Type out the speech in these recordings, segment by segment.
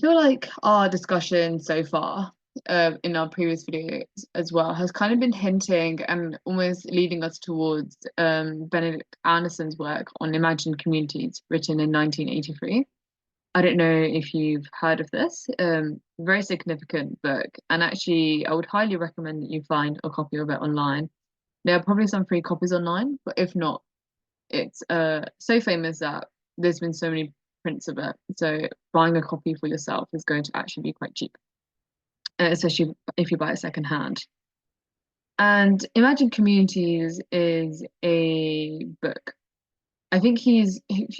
feel like our discussion so far, in our previous videos as well, has kind of been hinting and almost leading us towards Benedict Anderson's work on imagined communities, written in 1983. I don't know if you've heard of this. Very significant book, and actually, I would highly recommend that you find a copy of it online. There are probably some free copies online, but if not, it's so famous that there's been so many prints of it. So buying a copy for yourself is going to actually be quite cheap, especially if you buy it second hand. And Imagine Communities is a book. I think he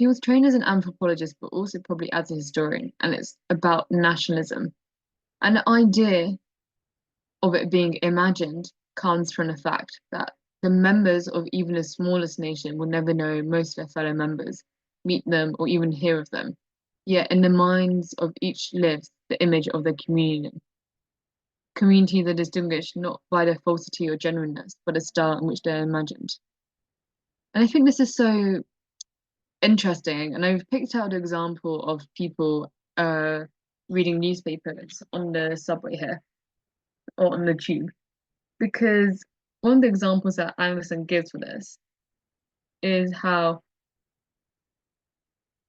was trained as an anthropologist, but also probably as a historian, and it's about nationalism. And the idea of it being imagined comes from the fact that the members of even the smallest nation will never know most of their fellow members, meet them, or even hear of them. Yet in the minds of each lives the image of the communion. Communities are distinguished not by their falsity or genuineness, but the style in which they're imagined. And I think this is so interesting. And I've picked out an example of people reading newspapers on the subway here or on the tube, because one of the examples that Anderson gives for this is how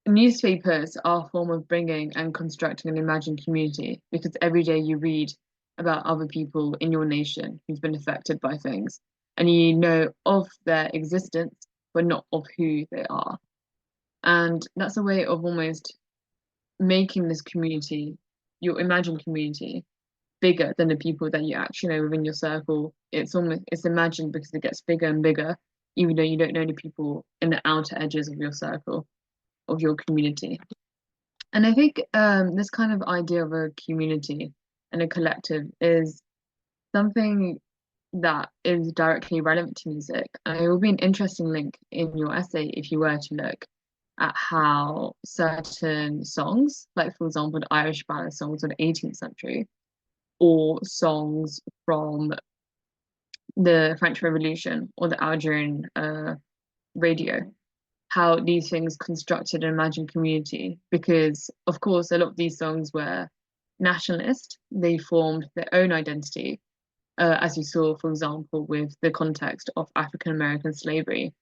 newspapers are a form of bringing and constructing an imagined community, because every day you read about other people in your nation who's been affected by things, and you know of their existence, but not of who they are. And that's a way of almost making this community, your imagined community, bigger than the people that you actually know within your circle. It's imagined because it gets bigger and bigger, even though you don't know the people in the outer edges of your circle, of your community. And I think this kind of idea of a community and a collective is something that is directly relevant to music. And it will be an interesting link in your essay if you were to look at how certain songs, like for example, the Irish ballad songs of the 18th century, or songs from the French Revolution or the Algerian radio, how these things constructed an imagined community. Because, of course, a lot of these songs were nationalist, they formed their own identity, as you saw, for example, with the context of African American slavery.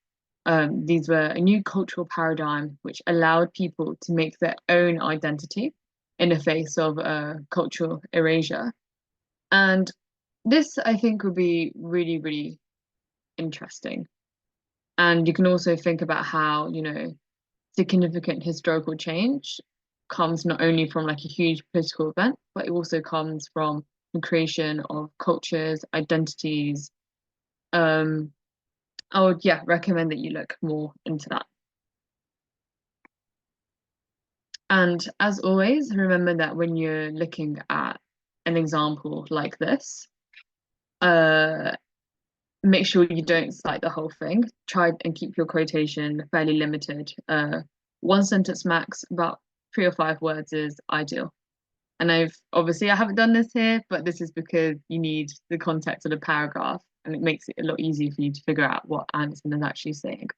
These were a new cultural paradigm which allowed people to make their own identity in the face of cultural erasure. And this, I think, would be really, really interesting. And you can also think about how, significant historical change comes not only from like a huge political event, but it also comes from the creation of cultures, identities. I would, yeah, recommend that you look more into that. And as always, remember that when you're looking at an example like this, make sure you don't cite the whole thing. Try and keep your quotation fairly limited. One sentence max, about 3 or 5 words is ideal. And I haven't done this here, but this is because you need the context of the paragraph, and it makes it a lot easier for you to figure out what Anderson is actually saying.